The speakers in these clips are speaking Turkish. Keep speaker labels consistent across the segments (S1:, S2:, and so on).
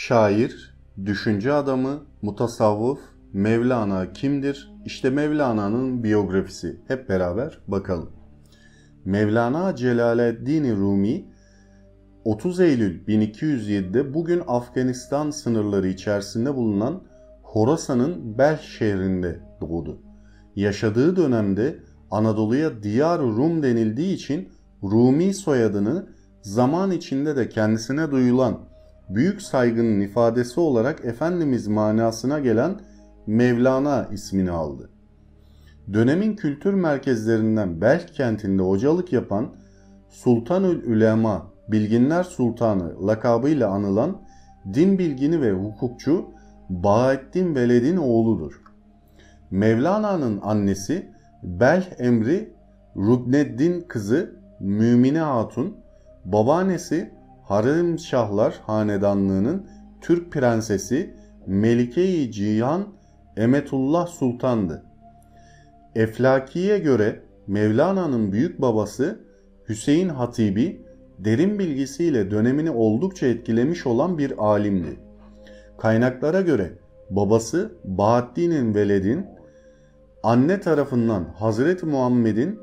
S1: Şair, düşünce adamı, mutasavvıf, Mevlana kimdir? İşte Mevlana'nın biyografisi. Hep beraber bakalım. Mevlana Celaleddin Rumi 30 Eylül 1207'de bugün Afganistan sınırları içerisinde bulunan Horasan'ın Belh şehrinde doğdu. Yaşadığı dönemde Anadolu'ya Diyar Rum denildiği için Rumi soyadını zaman içinde de kendisine duyulan büyük saygının ifadesi olarak Efendimiz manasına gelen Mevlana ismini aldı. Dönemin kültür merkezlerinden Belh kentinde hocalık yapan Sultanül Ülema, Bilginler Sultanı lakabıyla anılan din bilgini ve hukukçu Bahattin Veled'in oğludur. Mevlana'nın annesi Belh Emri Rukneddin kızı Mümine Hatun, babaannesi Haremşahlar Hanedanlığı'nın Türk prensesi Melike-i Cihan Emetullah Sultan'dı. Eflaki'ye göre Mevlana'nın büyük babası Hüseyin Hatibi, derin bilgisiyle dönemini oldukça etkilemiş olan bir alimdi. Kaynaklara göre babası Bahattin Veled'in anne tarafından Hazreti Muhammed'in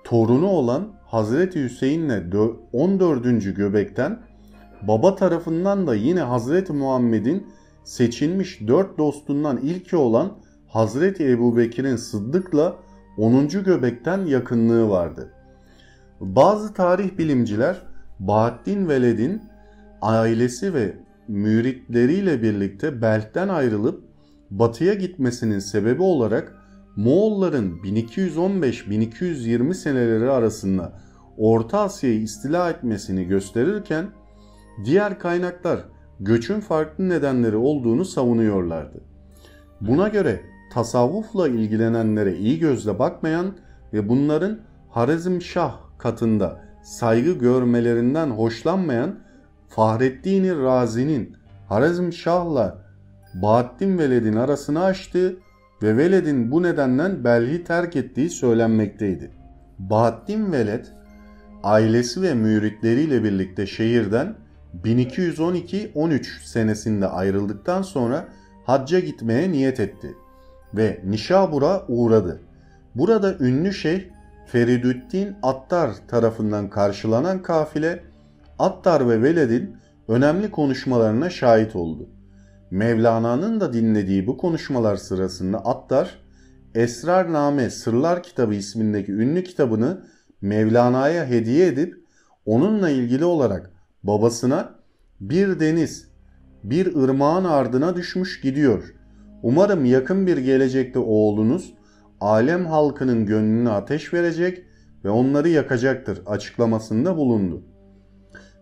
S1: torunu olan Hazreti Hüseyin'le 14. göbekten, baba tarafından da yine Hazreti Muhammed'in seçilmiş 4 dostundan ilki olan Hazreti Ebubekir'in Sıddık'la 10. göbekten yakınlığı vardı. Bazı tarih bilimciler Bahattin Veled'in ailesi ve müritleriyle birlikte Belh'ten ayrılıp batıya gitmesinin sebebi olarak Moğolların 1215-1220 seneleri arasında Orta Asya'yı istila etmesini gösterirken diğer kaynaklar göçün farklı nedenleri olduğunu savunuyorlardı. Buna göre tasavvufla ilgilenenlere iyi gözle bakmayan ve bunların Harizmşah katında saygı görmelerinden hoşlanmayan Fahreddin Razi'nin Harizmşah'la Bahattin Veled'in arasını açtığı ve Veled'in bu nedenden Belh'i terk ettiği söylenmekteydi. Bahattin Veled, ailesi ve müritleriyle birlikte şehirden 1212-13 senesinde ayrıldıktan sonra hacca gitmeye niyet etti ve Nişabur'a uğradı. Burada ünlü şeyh Feridüddin Attar tarafından karşılanan kafile Attar ve Veled'in önemli konuşmalarına şahit oldu. Mevlana'nın da dinlediği bu konuşmalar sırasında Attar, Esrarname Sırlar Kitabı ismindeki ünlü kitabını Mevlana'ya hediye edip onunla ilgili olarak babasına "Bir deniz, bir ırmağın ardına düşmüş gidiyor. Umarım yakın bir gelecekte oğlunuz alem halkının gönlüne ateş verecek ve onları yakacaktır" açıklamasında bulundu.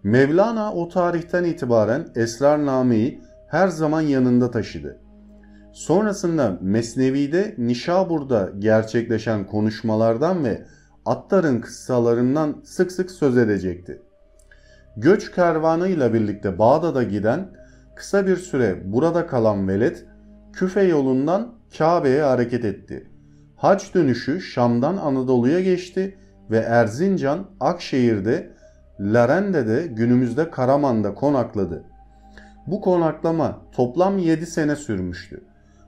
S1: Mevlana o tarihten itibaren Esrarname'yi her zaman yanında taşıdı. Sonrasında Mesnevi'de Nişabur'da gerçekleşen konuşmalardan ve Attar'ın kıssalarından sık sık söz edecekti. Göç kervanıyla birlikte Bağdat'a giden, kısa bir süre burada kalan Veled, Küfe yolundan Kabe'ye hareket etti. Hac dönüşü Şam'dan Anadolu'ya geçti ve Erzincan, Akşehir'de, Larende'de, günümüzde Karaman'da konakladı. Bu konaklama toplam 7 sene sürmüştü.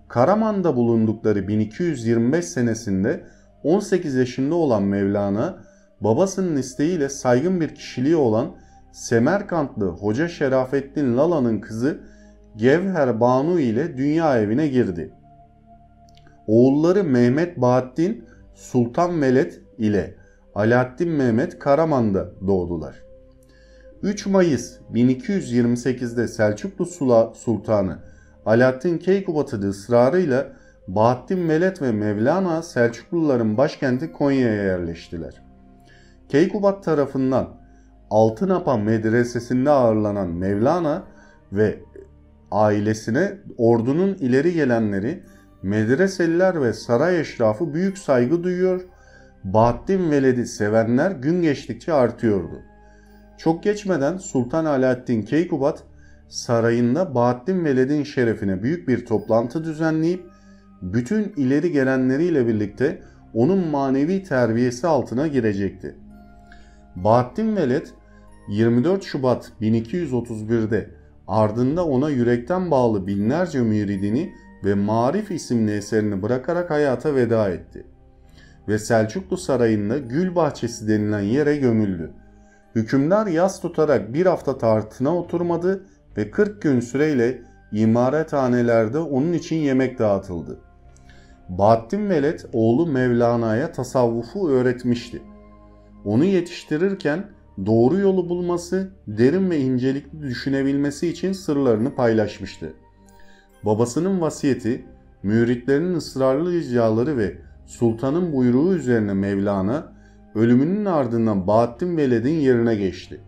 S1: Karaman'da bulundukları 1225 senesinde 18 yaşında olan Mevlana, babasının isteğiyle saygın bir kişiliği olan Semerkantlı Hoca Şerafettin Lala'nın kızı Gevher Banu ile dünya evine girdi. Oğulları Mehmet Bahattin Sultan Veled ile Alaaddin Mehmet Karaman'da doğdular. 3 Mayıs 1228'de Selçuklu Sultanı Alaaddin Keykubat'ın ısrarıyla Bahattin Veled ve Mevlana Selçukluların başkenti Konya'ya yerleştiler. Keykubat tarafından Altınapa medresesinde ağırlanan Mevlana ve ailesine ordunun ileri gelenleri, medreseliler ve saray eşrafı büyük saygı duyuyor, Bahattin Veled'i sevenler gün geçtikçe artıyordu. Çok geçmeden Sultan Alaaddin Keykubat sarayında Bahattin Veled'in şerefine büyük bir toplantı düzenleyip bütün ileri gelenleriyle birlikte onun manevi terbiyesi altına girecekti. Bahattin Veled 24 Şubat 1231'de ardında ona yürekten bağlı binlerce müridini ve Marif isimli eserini bırakarak hayata veda etti. Ve Selçuklu Sarayı'nda Gül Bahçesi denilen yere gömüldü. Hükümdar yas tutarak bir hafta tahtına oturmadı ve 40 gün süreyle imarethanelerde onun için yemek dağıtıldı. Bahattin Veled oğlu Mevlana'ya tasavvufu öğretmişti. Onu yetiştirirken doğru yolu bulması, derin ve incelikli düşünebilmesi için sırlarını paylaşmıştı. Babasının vasiyeti, müritlerinin ısrarlı ricaları ve sultanın buyruğu üzerine Mevlana, ölümünün ardından Bahattin Veled'in yerine geçti.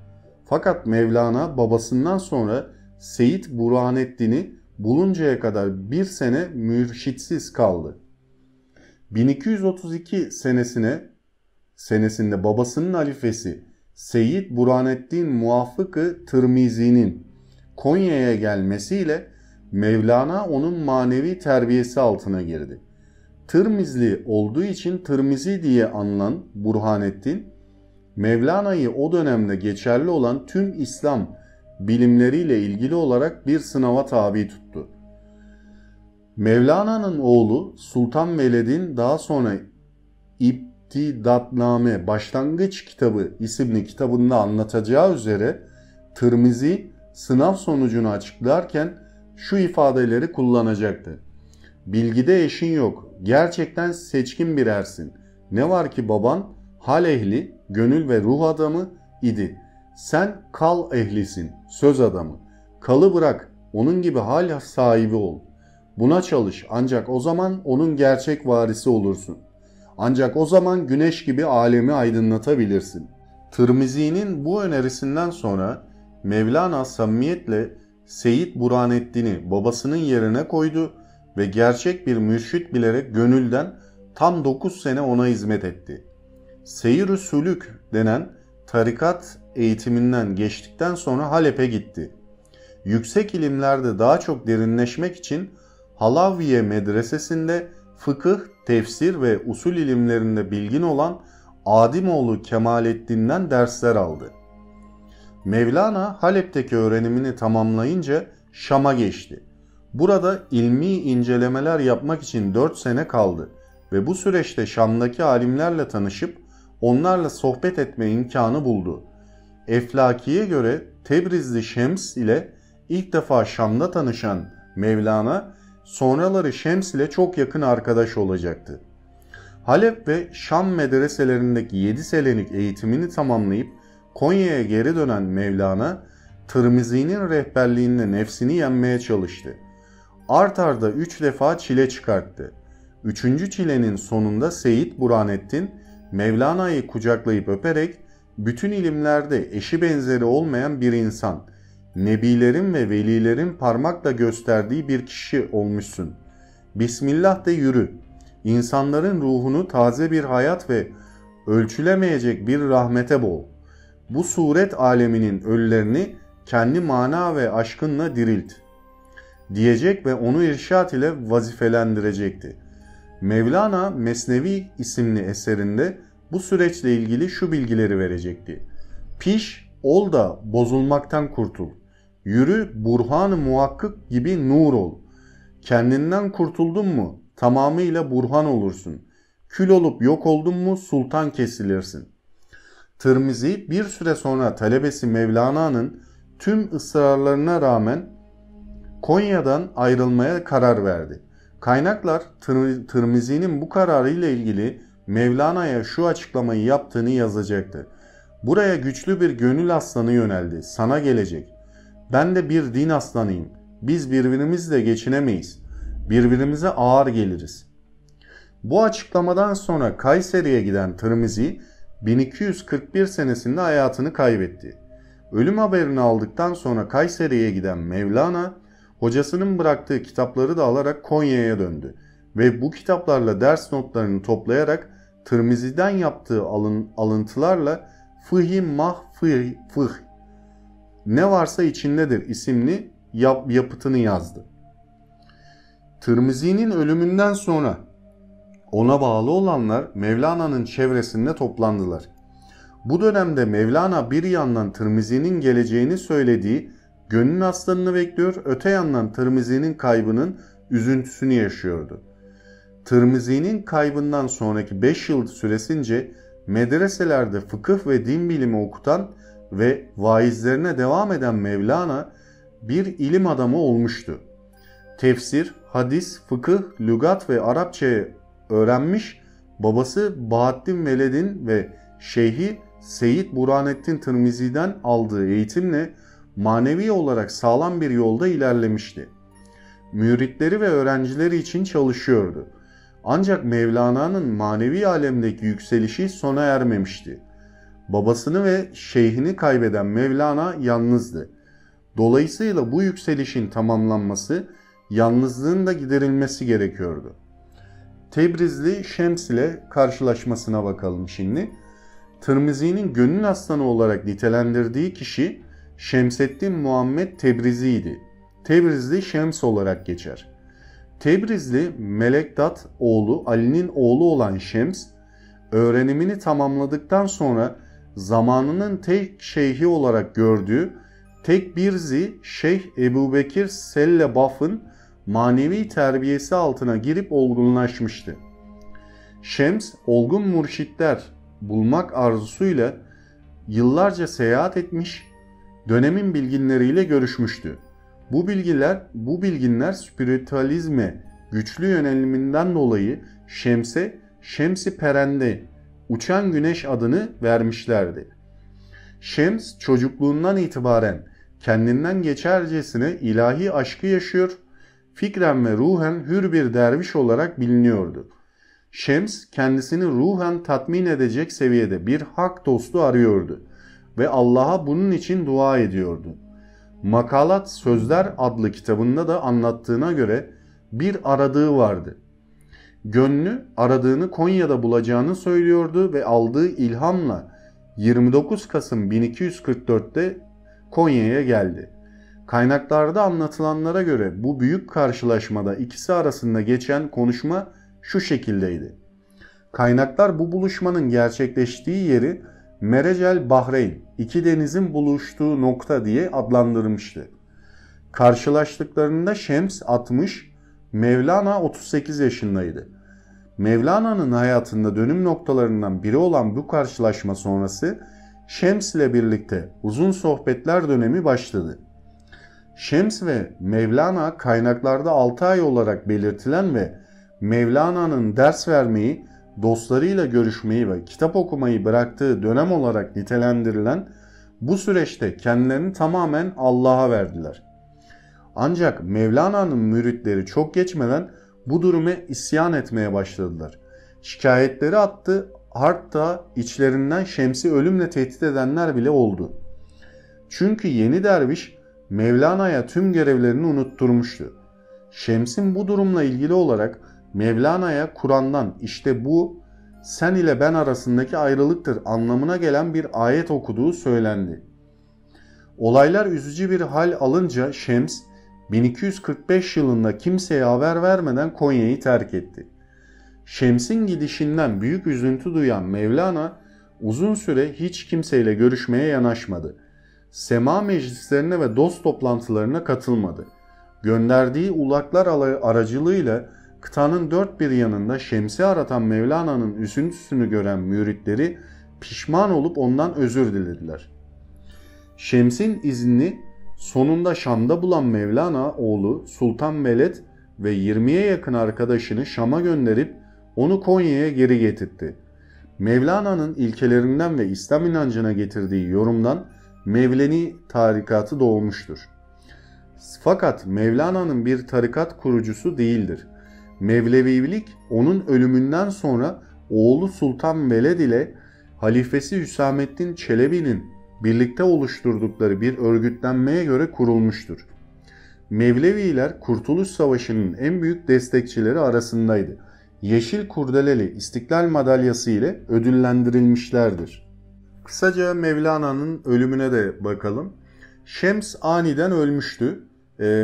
S1: Fakat Mevlana babasından sonra Seyyid Burhanettin'i buluncaya kadar bir sene mürşitsiz kaldı. 1232 senesinde babasının halifesi Seyyid Burhanettin Muvafık-ı Tirmizi'nin Konya'ya gelmesiyle Mevlana onun manevi terbiyesi altına girdi. Tirmizli olduğu için Tirmizi diye anılan Burhanettin, Mevlana'yı o dönemde geçerli olan tüm İslam bilimleriyle ilgili olarak bir sınava tabi tuttu. Mevlana'nın oğlu Sultan Veled'in daha sonra İbtidatname Başlangıç Kitabı isimli kitabında anlatacağı üzere Tirmizi sınav sonucunu açıklarken şu ifadeleri kullanacaktı. Bilgide eşin yok, gerçekten seçkin bir ersin. Ne var ki baban hal ehli, gönül ve ruh adamı idi. Sen kal ehlisin, söz adamı. Kalı bırak, onun gibi hal sahibi ol. Buna çalış, ancak o zaman onun gerçek varisi olursun. Ancak o zaman güneş gibi alemi aydınlatabilirsin. Tirmizi'nin bu önerisinden sonra Mevlana samimiyetle Seyyid Burhanettin'i babasının yerine koydu ve gerçek bir mürşit bilerek gönülden tam 9 sene ona hizmet etti. Seyir-ü Sülük denen tarikat eğitiminden geçtikten sonra Halep'e gitti. Yüksek ilimlerde daha çok derinleşmek için Halaviye medresesinde fıkıh, tefsir ve usul ilimlerinde bilgin olan Adimoğlu Kemalettin'den dersler aldı. Mevlana Halep'teki öğrenimini tamamlayınca Şam'a geçti. Burada ilmi incelemeler yapmak için 4 sene kaldı ve bu süreçte Şam'daki alimlerle tanışıp onlarla sohbet etme imkanı buldu. Eflaki'ye göre Tebrizli Şems ile ilk defa Şam'da tanışan Mevlana, sonraları Şems ile çok yakın arkadaş olacaktı. Halep ve Şam medreselerindeki 7 senelik eğitimini tamamlayıp Konya'ya geri dönen Mevlana, Tirmizi'nin rehberliğinde nefsini yenmeye çalıştı. Art arda 3 defa çile çıkarttı. 3. çilenin sonunda Seyyid Burhanettin, Mevlana'yı kucaklayıp öperek, bütün ilimlerde eşi benzeri olmayan bir insan, nebilerin ve velilerin parmakla gösterdiği bir kişi olmuşsun. Bismillah de yürü. İnsanların ruhunu taze bir hayat ve ölçülemeyecek bir rahmete boğ. Bu suret aleminin ölülerini kendi mana ve aşkınla dirilt diyecek ve onu irşat ile vazifelendirecekti. Mevlana Mesnevi isimli eserinde bu süreçle ilgili şu bilgileri verecekti. Piş, ol da bozulmaktan kurtul. Yürü, burhan-ı muhakkık gibi nur ol. Kendinden kurtuldun mu tamamıyla burhan olursun. Kül olup yok oldun mu sultan kesilirsin. Tirmizi bir süre sonra talebesi Mevlana'nın tüm ısrarlarına rağmen Konya'dan ayrılmaya karar verdi. Kaynaklar Tirmizi'nin bu kararı ile ilgili Mevlana'ya şu açıklamayı yaptığını yazacaktı. Buraya güçlü bir gönül aslanı yöneldi. Sana gelecek. Ben de bir din aslanıyım. Biz birbirimizle geçinemeyiz. Birbirimize ağır geliriz. Bu açıklamadan sonra Kayseri'ye giden Tirmizi 1241 senesinde hayatını kaybetti. Ölüm haberini aldıktan sonra Kayseri'ye giden Mevlana, hocasının bıraktığı kitapları da alarak Konya'ya döndü ve bu kitaplarla ders notlarını toplayarak Tirmizi'den yaptığı alıntılarla Fıh-i Mahfıh ne varsa içindedir isimli yapıtını yazdı. Tirmizi'nin ölümünden sonra ona bağlı olanlar Mevlana'nın çevresinde toplandılar. Bu dönemde Mevlana bir yandan Tirmizi'nin geleceğini söylediği Gönlün aslanını bekliyor, öte yandan Tirmizi'nin kaybının üzüntüsünü yaşıyordu. Tirmizi'nin kaybından sonraki 5 yıl süresince medreselerde fıkıh ve din bilimi okutan ve vaizlerine devam eden Mevlana bir ilim adamı olmuştu. Tefsir, hadis, fıkıh, lügat ve Arapçayı öğrenmiş, babası Bahattin Veled'in ve şeyhi Seyyid Burhanettin Tirmizi'den aldığı eğitimle manevi olarak sağlam bir yolda ilerlemişti. Müritleri ve öğrencileri için çalışıyordu. Ancak Mevlana'nın manevi alemdeki yükselişi sona ermemişti. Babasını ve şeyhini kaybeden Mevlana yalnızdı. Dolayısıyla bu yükselişin tamamlanması, yalnızlığın da giderilmesi gerekiyordu. Tebrizli Şems ile karşılaşmasına bakalım şimdi. Tirmizi'nin gönül aslanı olarak nitelendirdiği kişi Şemseddin Muhammed Tebrizi'ydi. Tebrizli Şems olarak geçer. Tebrizli Melekdat oğlu Ali'nin oğlu olan Şems, öğrenimini tamamladıktan sonra zamanının tek şeyhi olarak gördüğü Tekbirzi Şeyh Ebubekir Sellebaf'ın manevi terbiyesi altına girip olgunlaşmıştı. Şems, olgun mürşitler bulmak arzusuyla yıllarca seyahat etmiş, dönemin bilginleriyle görüşmüştü. Bu bilginler spiritüalizme güçlü yöneliminden dolayı Şems'e Şems-i Perende, uçan güneş adını vermişlerdi. Şems çocukluğundan itibaren kendinden geçercesine ilahi aşkı yaşıyor, fikren ve ruhen hür bir derviş olarak biliniyordu. Şems kendisini ruhen tatmin edecek seviyede bir hak dostu arıyordu ve Allah'a bunun için dua ediyordu. Makalat Sözler adlı kitabında da anlattığına göre bir aradığı vardı. Gönlü aradığını Konya'da bulacağını söylüyordu ve aldığı ilhamla 29 Kasım 1244'te Konya'ya geldi. Kaynaklarda anlatılanlara göre bu büyük karşılaşmada ikisi arasında geçen konuşma şu şekildeydi. Kaynaklar bu buluşmanın gerçekleştiği yeri Merecel Bahreyn, iki denizin buluştuğu nokta diye adlandırmıştı. Karşılaştıklarında Şems 60, Mevlana 38 yaşındaydı. Mevlana'nın hayatında dönüm noktalarından biri olan bu karşılaşma sonrası Şems ile birlikte uzun sohbetler dönemi başladı. Şems ve Mevlana kaynaklarda 6 ay olarak belirtilen ve Mevlana'nın ders vermeyi, dostlarıyla görüşmeyi ve kitap okumayı bıraktığı dönem olarak nitelendirilen bu süreçte kendilerini tamamen Allah'a verdiler. Ancak Mevlana'nın müritleri çok geçmeden bu duruma isyan etmeye başladılar. Şikayetleri attı, hatta içlerinden Şems'i ölümle tehdit edenler bile oldu. Çünkü yeni derviş Mevlana'ya tüm görevlerini unutturmuştu. Şems'in bu durumla ilgili olarak Mevlana'ya Kur'an'dan işte bu sen ile ben arasındaki ayrılıktır anlamına gelen bir ayet okuduğu söylendi. Olaylar üzücü bir hal alınca Şems 1245 yılında kimseye haber vermeden Konya'yı terk etti. Şems'in gidişinden büyük üzüntü duyan Mevlana uzun süre hiç kimseyle görüşmeye yanaşmadı. Sema meclislerine ve dost toplantılarına katılmadı. Gönderdiği ulaklar aracılığıyla kıtanın dört bir yanında Şems'i aratan Mevlana'nın üzüntüsünü gören müritleri pişman olup ondan özür dilediler. Şems'in izni sonunda Şam'da bulan Mevlana oğlu Sultan Veled ve 20'ye yakın arkadaşını Şam'a gönderip onu Konya'ya geri getirtti. Mevlana'nın ilkelerinden ve İslam inancına getirdiği yorumdan Mevleni tarikatı doğmuştur. Fakat Mevlana'nın bir tarikat kurucusu değildir. Mevlevilik onun ölümünden sonra oğlu Sultan Veled ile halifesi Hüsamettin Çelebi'nin birlikte oluşturdukları bir örgütlenmeye göre kurulmuştur. Mevleviler Kurtuluş Savaşı'nın en büyük destekçileri arasındaydı. Yeşil Kurdeleli İstiklal Madalyası ile ödüllendirilmişlerdir. Kısaca Mevlana'nın ölümüne de bakalım. Şems aniden ölmüştü.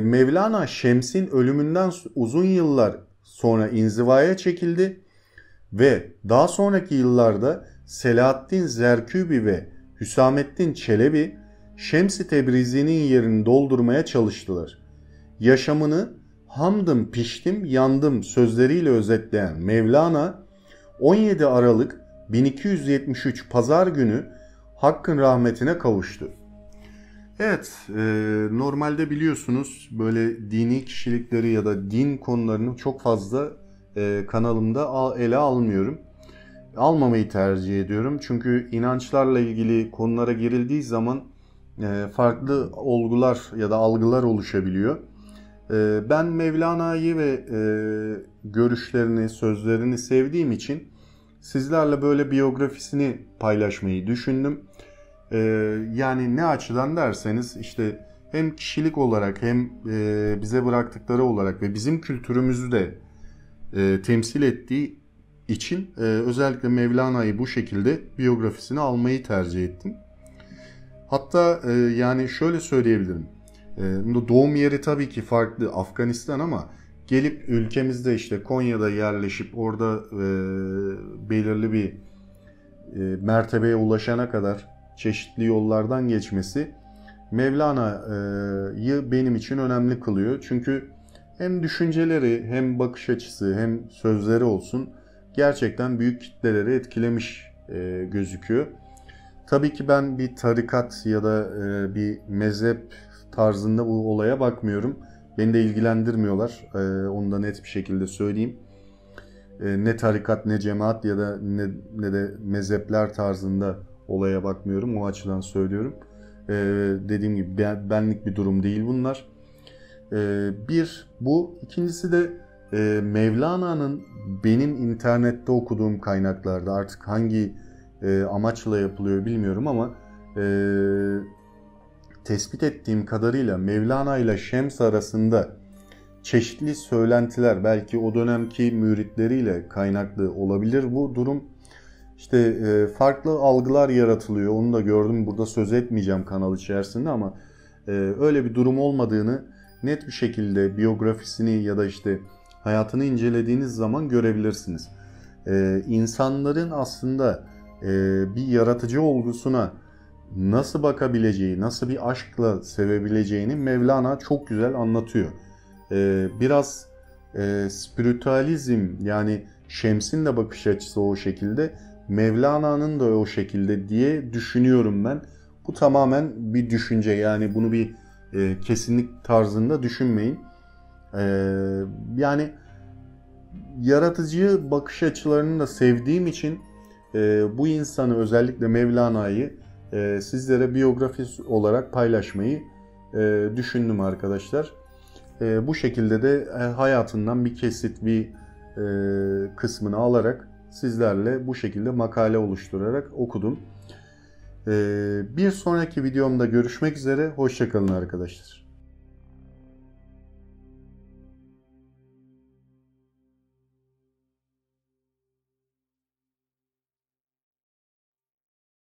S1: Mevlana Şems'in ölümünden uzun yıllar sonra inzivaya çekildi ve daha sonraki yıllarda Selahaddin Zerkübi ve Hüsamettin Çelebi Şems-i Tebrizi'nin yerini doldurmaya çalıştılar. Yaşamını hamdım, piştim, yandım sözleriyle özetleyen Mevlana 17 Aralık 1273 Pazar günü Hakk'ın rahmetine kavuştu. Evet, normalde biliyorsunuz böyle dini kişilikleri ya da din konularını çok fazla kanalımda ele almıyorum. Almamayı tercih ediyorum. Çünkü inançlarla ilgili konulara girildiği zaman farklı olgular ya da algılar oluşabiliyor. Ben Mevlana'yı ve görüşlerini, sözlerini sevdiğim için sizlerle böyle biyografisini paylaşmayı düşündüm. Yani ne açıdan derseniz işte hem kişilik olarak hem bize bıraktıkları olarak ve bizim kültürümüzü de temsil ettiği için özellikle Mevlana'yı bu şekilde biyografisini almayı tercih ettim. Hatta yani şöyle söyleyebilirim. Doğum yeri tabii ki farklı Afganistan ama gelip ülkemizde işte Konya'da yerleşip orada belirli bir mertebeye ulaşana kadar çeşitli yollardan geçmesi Mevlana'yı benim için önemli kılıyor. Çünkü hem düşünceleri hem bakış açısı hem sözleri olsun gerçekten büyük kitleleri etkilemiş gözüküyor. Tabii ki ben bir tarikat ya da bir mezhep tarzında bu olaya bakmıyorum. Beni de ilgilendirmiyorlar. Onu da net bir şekilde söyleyeyim. Ne tarikat ne cemaat ya da ne de mezhepler tarzında olaya bakmıyorum. O açıdan söylüyorum. Dediğim gibi benlik bir durum değil bunlar. Bir bu. İkincisi de Mevlana'nın benim internette okuduğum kaynaklarda artık hangi amaçla yapılıyor bilmiyorum ama tespit ettiğim kadarıyla Mevlana ile Şems arasında çeşitli söylentiler belki o dönemki müritleriyle kaynaklı olabilir bu durum. İşte farklı algılar yaratılıyor. Onu da gördüm. Burada söz etmeyeceğim kanal içerisinde ama öyle bir durum olmadığını net bir şekilde biyografisini ya da işte hayatını incelediğiniz zaman görebilirsiniz. İnsanların aslında bir yaratıcı olgusuna nasıl bakabileceği, nasıl bir aşkla sevebileceğini Mevlana çok güzel anlatıyor. Biraz spiritüalizm yani Şems'in de bakış açısı o şekilde, Mevlana'nın da o şekilde diye düşünüyorum ben. Bu tamamen bir düşünce yani bunu bir kesinlik tarzında düşünmeyin. Yani yaratıcı bakış açılarını da sevdiğim için bu insanı özellikle Mevlana'yı sizlere biyografi olarak paylaşmayı düşündüm arkadaşlar. Bu şekilde de hayatından bir kesit bir kısmını alarak sizlerle bu şekilde makale oluşturarak okudum. Bir sonraki videomda görüşmek üzere. Hoşça kalın arkadaşlar.